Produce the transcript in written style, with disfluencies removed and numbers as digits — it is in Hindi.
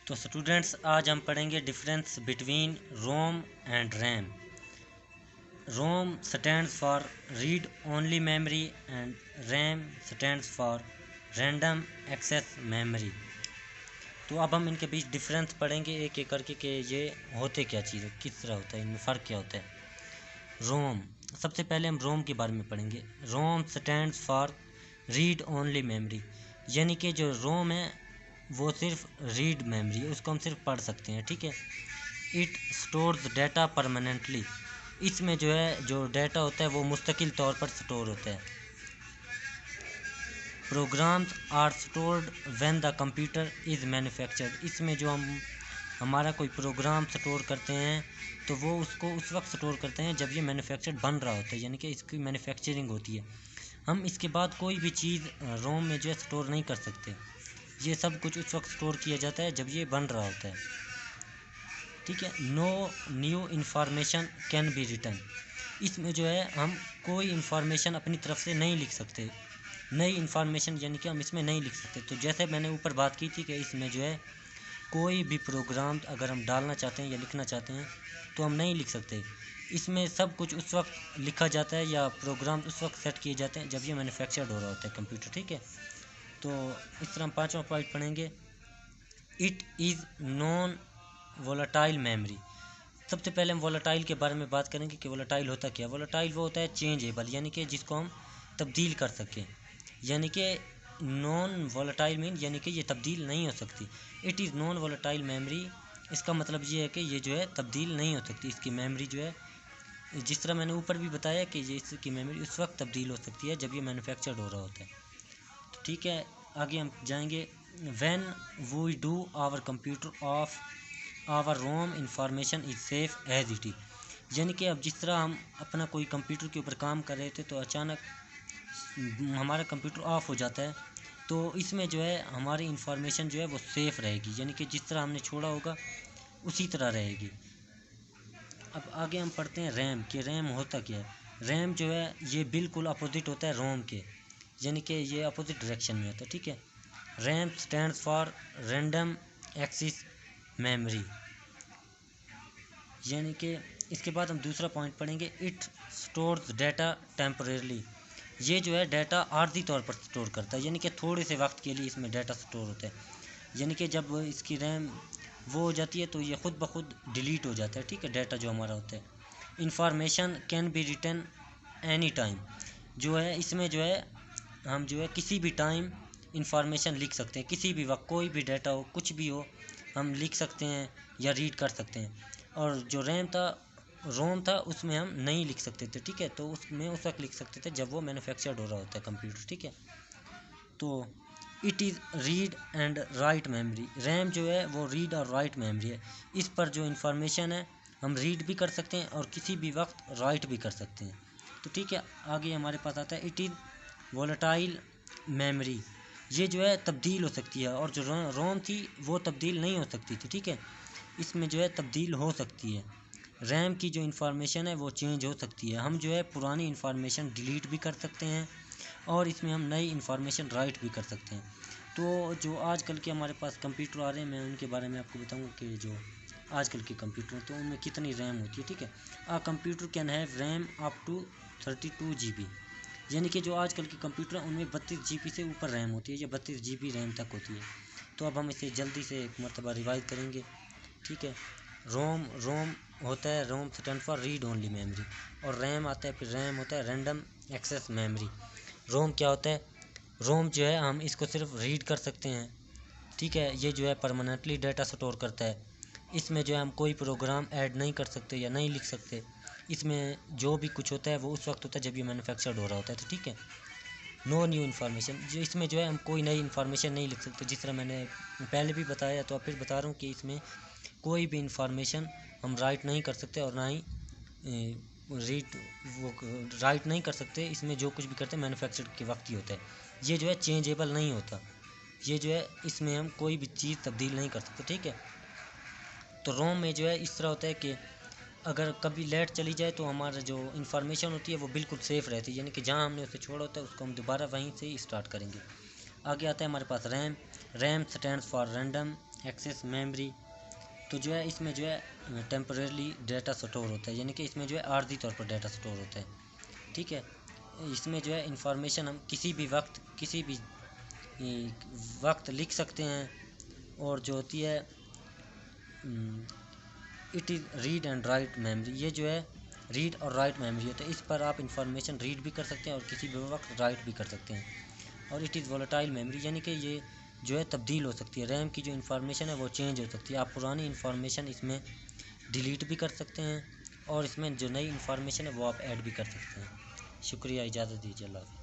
तो स्टूडेंट्स, आज हम पढ़ेंगे difference between ROM and RAM. ROM stands for read only memory and RAM stands for random access memory. तो अब हम इनके बीच डिफरेंस पढ़ेंगे एक एक करके कि ये होते क्या चीज़ है, किस तरह होता है, इनमें फ़र्क क्या होता है। रोम, सबसे पहले हम रोम के बारे में पढ़ेंगे। रोम stands for read only memory, यानी कि जो रोम है वो सिर्फ रीड मेमोरी है, उसको हम सिर्फ पढ़ सकते हैं, ठीक है। इट स्टोर्स डाटा परमानेंटली, इसमें जो है जो डाटा होता है वो मुस्तकिल तौर पर स्टोर होता है। Programs are stored when the computer is manufactured, इसमें जो हम हमारा कोई प्रोग्राम स्टोर करते हैं तो वो उसको उस वक्त स्टोर करते हैं जब ये मैन्युफैक्चर्ड बन रहा होता है, यानी कि इसकी मैन्युफैक्चरिंग होती है। हम इसके बाद कोई भी चीज़ रोम में जो है स्टोर नहीं कर सकते। ये सब कुछ उस वक्त स्टोर किया जाता है जब ये बन रहा होता है, ठीक है। No new information can be written, इसमें जो है हम कोई इन्फॉर्मेशन अपनी तरफ से नहीं लिख सकते। नई इन्फॉर्मेशन यानी कि हम इसमें नहीं लिख सकते। तो जैसे मैंने ऊपर बात की थी कि इसमें जो है कोई भी प्रोग्राम अगर हम डालना चाहते हैं या लिखना चाहते हैं तो हम नहीं लिख सकते। इसमें सब कुछ उस वक्त लिखा जाता है या प्रोग्राम उस वक्त सेट किए जाते हैं जब ये मैन्युफैक्चर्ड हो रहा होता है कंप्यूटर, ठीक है। तो इस तरह हम पाँचवा पॉइंट पढ़ेंगे। It is non volatile memory, सबसे पहले हम वोलेटाइल के बारे में बात करेंगे कि वोलेटाइल होता क्या है। वोलेटाइल वो होता है चेंजेबल, यानी कि जिसको हम तब्दील कर सकें, यानी कि नॉन वोलेटाइल मीन यानी कि ये तब्दील नहीं हो सकती। It is non volatile memory, इसका मतलब ये है कि ये जो है तब्दील नहीं हो सकती। इसकी मेमोरी जो है, जिस तरह मैंने ऊपर भी बताया कि ये इसकी मेमोरी उस वक्त तब्दील हो सकती है जब ये मैन्युफैक्चर्ड हो रहा होता है, तो ठीक है। आगे हम जाएंगे। When we do our computer off our ROM information is safe as it is, यानी कि अब जिस तरह हम अपना कोई कंप्यूटर के ऊपर काम कर रहे थे तो अचानक हमारा कंप्यूटर ऑफ हो जाता है, तो इसमें जो है हमारी इंफॉर्मेशन जो है वो सेफ़ रहेगी, यानी कि जिस तरह हमने छोड़ा होगा उसी तरह रहेगी। अब आगे हम पढ़ते हैं रैम, कि रैम होता क्या है। रैम जो है ये बिल्कुल अपोजिट होता है रोम के, यानी कि ये अपोजिट डायरेक्शन में होता है, ठीक है। RAM stands for random access memory, यानी कि इसके बाद हम दूसरा पॉइंट पढ़ेंगे। इट स्टोर्स डाटा टेम्परेरली, ये जो है डाटा आर्जी तौर पर स्टोर करता है, यानी कि थोड़े से वक्त के लिए इसमें डाटा स्टोर होता है, यानी कि जब इसकी रैम वो हो जाती है तो ये ख़ुद ब खुद डिलीट हो जाता है, ठीक है, डाटा जो हमारा होता है। Information can be written any time, जो है इसमें जो है हम जो है किसी भी टाइम इंफॉर्मेशन लिख सकते हैं, किसी भी वक्त कोई भी डाटा हो कुछ भी हो हम लिख सकते हैं या रीड कर सकते हैं। और जो रोम था उसमें हम नहीं लिख सकते थे, ठीक है, तो उसमें उस वक्त लिख सकते थे जब वो मैन्युफैक्चर्ड हो रहा होता है कंप्यूटर, ठीक है। तो it is read and write memory, RAM जो है वो रीड और राइट मेमोरी है। इस पर जो इन्फॉर्मेशन है हम रीड भी कर सकते हैं और किसी भी वक्त राइट भी कर सकते हैं, तो ठीक है। आगे हमारे पास आता है इट इज़ वोलेटाइल मेमोरी, ये जो है तब्दील हो सकती है, और जो रोम थी वो तब्दील नहीं हो सकती थी, ठीक है, इसमें जो है तब्दील हो सकती है। रैम की जो इन्फॉर्मेशन है वो चेंज हो सकती है, हम जो है पुरानी इन्फॉर्मेशन डिलीट भी कर सकते हैं और इसमें हम नई इन्फॉर्मेशन राइट भी कर सकते हैं। तो जो आजकल के हमारे पास कंप्यूटर आ रहे हैं, मैं उनके बारे में आपको बताऊंगा कि जो आजकल के कंप्यूटर हैं तो उनमें कितनी रैम होती है, ठीक है। A computer can have RAM up to 32 GB, यानी कि जो आजकल के कंप्यूटर हैं उनमें 32 GB से ऊपर रैम होती है या 32 GB रैम तक होती है। तो अब हम इसे जल्दी से एक मरतबा रिवाइज करेंगे, ठीक है। रोम होता है, रोम stand for read only memory, और रैम आता है, फिर रैम होता है रैंडम एक्सेस मेमोरी। रोम क्या होता है, रोम जो है हम इसको सिर्फ रीड कर सकते हैं, ठीक है, ये जो है परमानेंटली डाटा स्टोर करता है। इसमें जो है हम कोई प्रोग्राम ऐड नहीं कर सकते या नहीं लिख सकते, इसमें जो भी कुछ होता है वो उस वक्त होता है जब ये मैन्युफैक्चर्ड हो रहा होता है, तो ठीक है। नो न्यू इन्फॉर्मेशन, जो इसमें जो है हम कोई नई इन्फॉर्मेशन नहीं लिख सकते, जिस तरह मैंने पहले भी बताया तो अब फिर बता रहा हूँ कि इसमें कोई भी इंफॉर्मेशन हम राइट नहीं कर सकते और ना ही रीड वो राइट नहीं कर सकते। इसमें जो कुछ भी करते हैं मैन्युफैक्चर के वक्त ही होता है, ये जो है चेंजेबल नहीं होता, ये जो है इसमें हम कोई भी चीज़ तब्दील नहीं कर सकते, ठीक है। तो रोम में जो है इस तरह होता है कि अगर कभी लाइट चली जाए तो हमारा जो इन्फॉर्मेशन होती है वो बिल्कुल सेफ़ रहती है, यानी कि जहाँ हमने उसे छोड़ा होता है उसको हम दोबारा वहीं से ही स्टार्ट करेंगे। आगे आता है हमारे पास RAM. RAM stands for random access memory, तो जो है इसमें जो है टेम्परेरी डाटा स्टोर होता है, यानी कि इसमें जो है आर्जी तौर पर डाटा स्टोर होता है। ठीक है, इसमें जो है इंफॉर्मेशन हम किसी भी वक्त लिख सकते हैं। और जो होती है it is read and write memory, ये जो है रीड और राइट मेमोरी होता है। इस पर आप इंफॉर्मेशन रीड भी कर सकते हैं और किसी भी वक्त राइट भी कर सकते हैं। और इट इज़ वोलेटाइल मेमोरी, यानी कि ये जो है तब्दील हो सकती है। रैम की जो इन्फॉर्मेशन है वो चेंज हो सकती है। आप पुरानी इन्फॉर्मेशन इसमें डिलीट भी कर सकते हैं और इसमें जो नई इन्फॉर्मेशन है वो आप ऐड भी कर सकते हैं। शुक्रिया, इजाज़त दीजिए, अल्लाह हाफ़िज़।